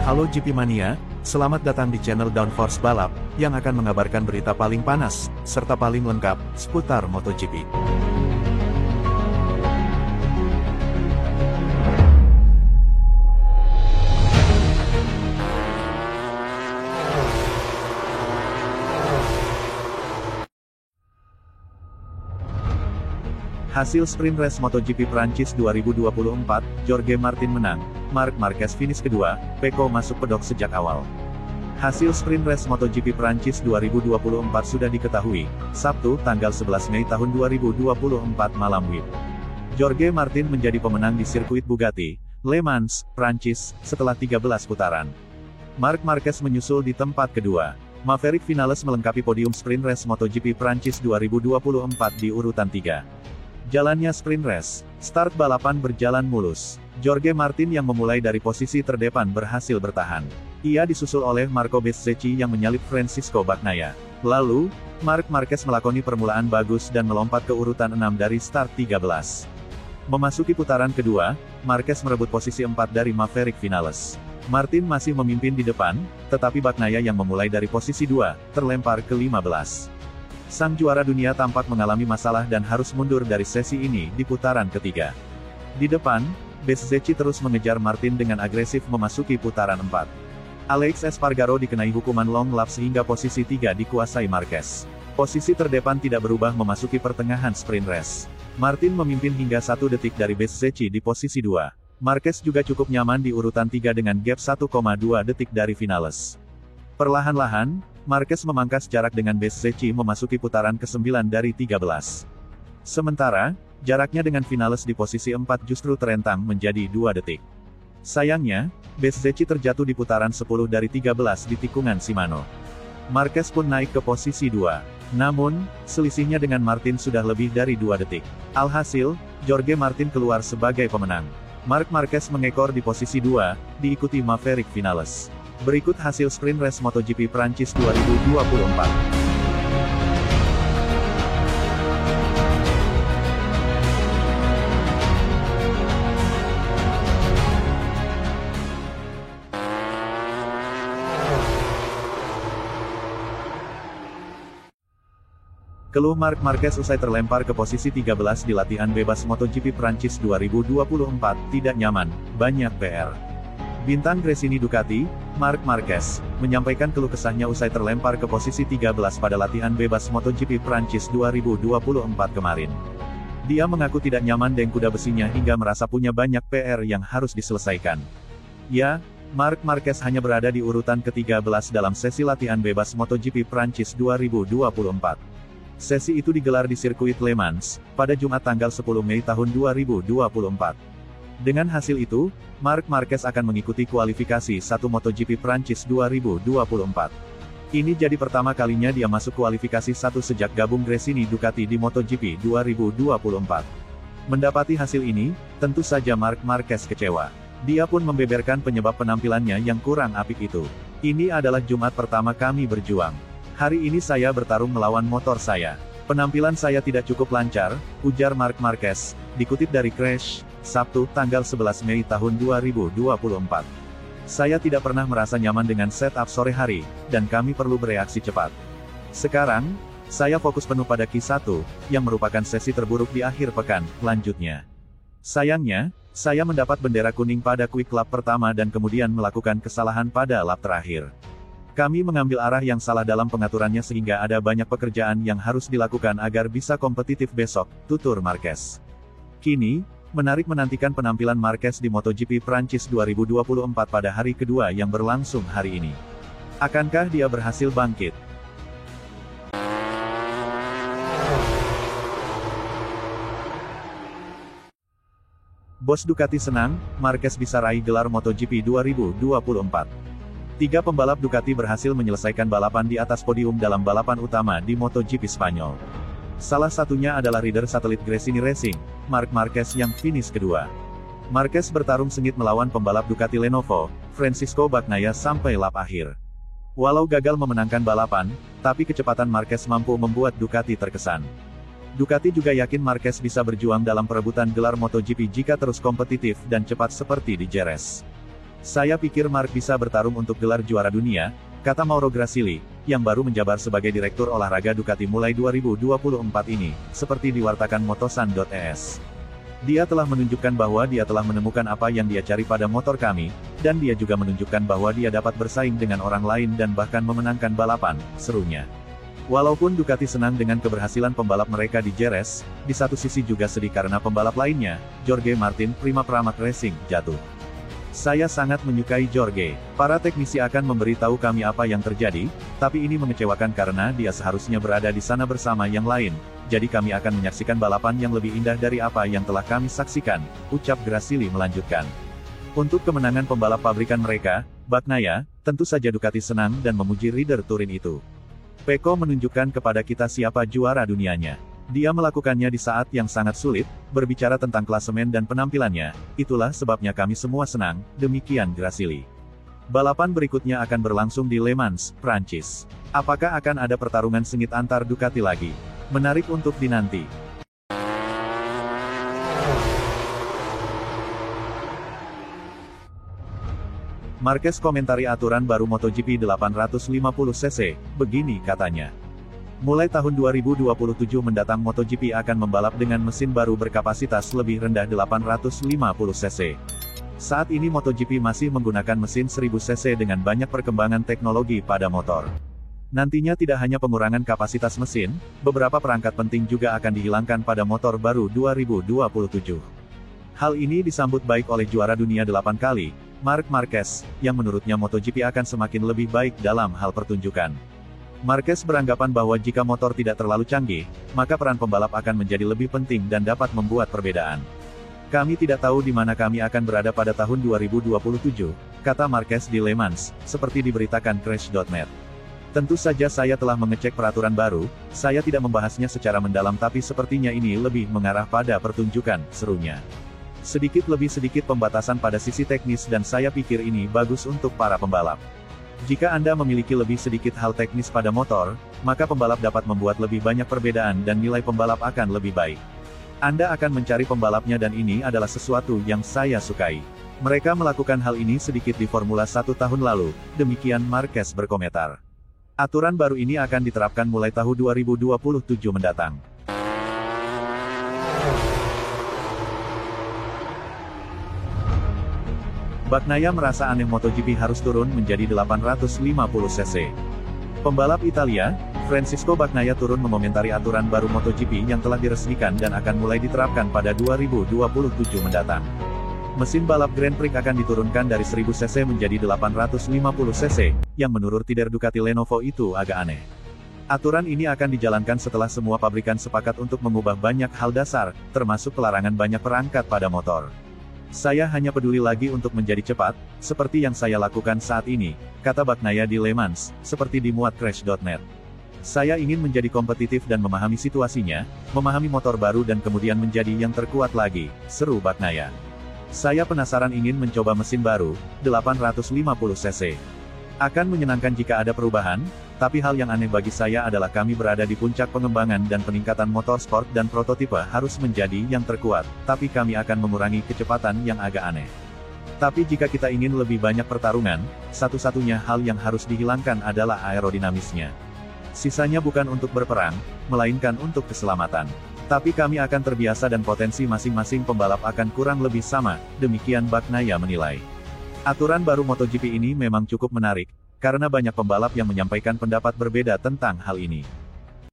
Halo GP Mania, selamat datang di channel Downforce Balap, yang akan mengabarkan berita paling panas, serta paling lengkap, seputar MotoGP. Hasil sprint race MotoGP Prancis 2024, Jorge Martin menang, Marc Marquez finish kedua, Pecco masuk pedok sejak awal. Hasil sprint race MotoGP Prancis 2024 sudah diketahui, Sabtu, tanggal 11 Mei tahun 2024 malam WIB. Jorge Martin menjadi pemenang di sirkuit Bugatti, Le Mans, Prancis, setelah 13 putaran. Marc Marquez menyusul di tempat kedua. Maverick Vinales melengkapi podium sprint race MotoGP Prancis 2024 di urutan 3. Jalannya sprint race, start balapan berjalan mulus. Jorge Martin yang memulai dari posisi terdepan berhasil bertahan. Ia disusul oleh Marco Bezzecchi yang menyalip Francisco Bagnaia. Lalu, Marc Marquez melakoni permulaan bagus dan melompat ke urutan 6 dari start 13. Memasuki putaran kedua, Marquez merebut posisi 4 dari Maverick Vinales. Martin masih memimpin di depan, tetapi Bagnaia yang memulai dari posisi 2, terlempar ke 15. Sang juara dunia tampak mengalami masalah dan harus mundur dari sesi ini di putaran ketiga. Di depan, Bezzecchi terus mengejar Martin dengan agresif memasuki putaran 4. Alex Espargaro dikenai hukuman long lap sehingga posisi 3 dikuasai Marquez. Posisi terdepan tidak berubah memasuki pertengahan sprint race. Martin memimpin hingga 1 detik dari Bezzecchi di posisi 2. Marquez juga cukup nyaman di urutan 3 dengan gap 1,2 detik dari Vinales. Perlahan-lahan, Marquez memangkas jarak dengan Bezzecchi memasuki putaran ke-9 dari 13. Sementara, jaraknya dengan Vinales di posisi 4 justru terentang menjadi 2 detik. Sayangnya, Bezzecchi terjatuh di putaran 10 dari 13 di tikungan Shimano. Marquez pun naik ke posisi 2. Namun, selisihnya dengan Martin sudah lebih dari 2 detik. Alhasil, Jorge Martin keluar sebagai pemenang. Marc Marquez mengekor di posisi 2, diikuti Maverick Vinales. Berikut hasil sprint race MotoGP Prancis 2024. Keluh Marc Marquez usai terlempar ke posisi 13 di latihan bebas MotoGP Prancis 2024, tidak nyaman, banyak PR. Bintang Gresini Ducati, Marc Marquez, menyampaikan keluh kesahnya usai terlempar ke posisi 13 pada latihan bebas MotoGP Prancis 2024 kemarin. Dia mengaku tidak nyaman dengan kuda besinya hingga merasa punya banyak PR yang harus diselesaikan. Ya, Marc Marquez hanya berada di urutan ke-13 dalam sesi latihan bebas MotoGP Prancis 2024. Sesi itu digelar di sirkuit Le Mans, pada Jumat tanggal 10 Mei tahun 2024. Dengan hasil itu, Marc Marquez akan mengikuti kualifikasi 1 MotoGP Prancis 2024. Ini jadi pertama kalinya dia masuk kualifikasi 1 sejak gabung Gresini Ducati di MotoGP 2024. Mendapati hasil ini, tentu saja Marc Marquez kecewa. Dia pun membeberkan penyebab penampilannya yang kurang apik itu. Ini adalah Jumat pertama kami berjuang. Hari ini saya bertarung melawan motor saya. Penampilan saya tidak cukup lancar, ujar Marc Marquez, dikutip dari Crash, Sabtu, tanggal 11 Mei tahun 2024. Saya tidak pernah merasa nyaman dengan setup sore hari, dan kami perlu bereaksi cepat. Sekarang, saya fokus penuh pada Q1, yang merupakan sesi terburuk di akhir pekan, lanjutnya. Sayangnya, saya mendapat bendera kuning pada quick lap pertama dan kemudian melakukan kesalahan pada lap terakhir. Kami mengambil arah yang salah dalam pengaturannya sehingga ada banyak pekerjaan yang harus dilakukan agar bisa kompetitif besok, tutur Marquez. Kini, menarik menantikan penampilan Marquez di MotoGP Prancis 2024 pada hari kedua yang berlangsung hari ini. Akankah dia berhasil bangkit? Bos Ducati senang, Marquez bisa raih gelar MotoGP 2024. 3 pembalap Ducati berhasil menyelesaikan balapan di atas podium dalam balapan utama di MotoGP Spanyol. Salah satunya adalah rider satelit Gresini Racing, Marc Marquez yang finish kedua. Marquez bertarung sengit melawan pembalap Ducati Lenovo, Francisco Bagnaia sampai lap akhir. Walau gagal memenangkan balapan, tapi kecepatan Marquez mampu membuat Ducati terkesan. Ducati juga yakin Marquez bisa berjuang dalam perebutan gelar MotoGP jika terus kompetitif dan cepat seperti di Jerez. Saya pikir Mark bisa bertarung untuk gelar juara dunia, kata Mauro Gracili, yang baru menjabat sebagai direktur olahraga Ducati mulai 2024 ini, seperti diwartakan Motosan.es. Dia telah menunjukkan bahwa dia telah menemukan apa yang dia cari pada motor kami, dan dia juga menunjukkan bahwa dia dapat bersaing dengan orang lain dan bahkan memenangkan balapan, serunya. Walaupun Ducati senang dengan keberhasilan pembalap mereka di Jerez, di satu sisi juga sedih karena pembalap lainnya, Jorge Martin, Prima Pramac Racing, jatuh. Saya sangat menyukai Jorge. Para teknisi akan memberitahu kami apa yang terjadi, tapi ini mengecewakan karena dia seharusnya berada di sana bersama yang lain, jadi kami akan menyaksikan balapan yang lebih indah dari apa yang telah kami saksikan, ucap Gracili melanjutkan. Untuk kemenangan pembalap pabrikan mereka, Bagnaia, tentu saja Ducati senang dan memuji rider Turin itu. Pecco menunjukkan kepada kita siapa juara dunianya. Dia melakukannya di saat yang sangat sulit, berbicara tentang klasemen dan penampilannya, itulah sebabnya kami semua senang, demikian Gracili. Balapan berikutnya akan berlangsung di Le Mans, Prancis. Apakah akan ada pertarungan sengit antar Ducati lagi? Menarik untuk dinanti. Marquez komentari aturan baru MotoGP 850cc, begini katanya. Mulai tahun 2027 mendatang MotoGP akan membalap dengan mesin baru berkapasitas lebih rendah 850cc. Saat ini MotoGP masih menggunakan mesin 1000cc dengan banyak perkembangan teknologi pada motor. Nantinya tidak hanya pengurangan kapasitas mesin, beberapa perangkat penting juga akan dihilangkan pada motor baru 2027. Hal ini disambut baik oleh juara dunia 8 kali, Marc Marquez, yang menurutnya MotoGP akan semakin lebih baik dalam hal pertunjukan. Marquez beranggapan bahwa jika motor tidak terlalu canggih, maka peran pembalap akan menjadi lebih penting dan dapat membuat perbedaan. Kami tidak tahu di mana kami akan berada pada tahun 2027, kata Marquez di Le Mans, seperti diberitakan Crash.net. Tentu saja saya telah mengecek peraturan baru, saya tidak membahasnya secara mendalam tapi sepertinya ini lebih mengarah pada pertunjukan, serunya. Sedikit pembatasan pada sisi teknis dan saya pikir ini bagus untuk para pembalap. Jika Anda memiliki lebih sedikit hal teknis pada motor, maka pembalap dapat membuat lebih banyak perbedaan dan nilai pembalap akan lebih baik. Anda akan mencari pembalapnya dan ini adalah sesuatu yang saya sukai. Mereka melakukan hal ini sedikit di Formula 1 tahun lalu, demikian Marquez berkomentar. Aturan baru ini akan diterapkan mulai tahun 2027 mendatang. Bagnaia merasa aneh MotoGP harus turun menjadi 850cc. Pembalap Italia, Francisco Bagnaia turun mengomentari aturan baru MotoGP yang telah diresmikan dan akan mulai diterapkan pada 2027 mendatang. Mesin balap Grand Prix akan diturunkan dari 1000cc menjadi 850cc, yang menurut tider Ducati Lenovo itu agak aneh. Aturan ini akan dijalankan setelah semua pabrikan sepakat untuk mengubah banyak hal dasar, termasuk pelarangan banyak perangkat pada motor. Saya hanya peduli lagi untuk menjadi cepat, seperti yang saya lakukan saat ini, kata Bagnaia di Le Mans, seperti dimuat Crash.net. Saya ingin menjadi kompetitif dan memahami situasinya, memahami motor baru dan kemudian menjadi yang terkuat lagi, seru Bagnaia. Saya penasaran ingin mencoba mesin baru, 850cc. Akan menyenangkan jika ada perubahan, tapi hal yang aneh bagi saya adalah kami berada di puncak pengembangan dan peningkatan motorsport dan prototipe harus menjadi yang terkuat, tapi kami akan mengurangi kecepatan yang agak aneh. Tapi jika kita ingin lebih banyak pertarungan, satu-satunya hal yang harus dihilangkan adalah aerodinamisnya. Sisanya bukan untuk berperang, melainkan untuk keselamatan. Tapi kami akan terbiasa dan potensi masing-masing pembalap akan kurang lebih sama, demikian Bagnaia menilai. Aturan baru MotoGP ini memang cukup menarik, karena banyak pembalap yang menyampaikan pendapat berbeda tentang hal ini.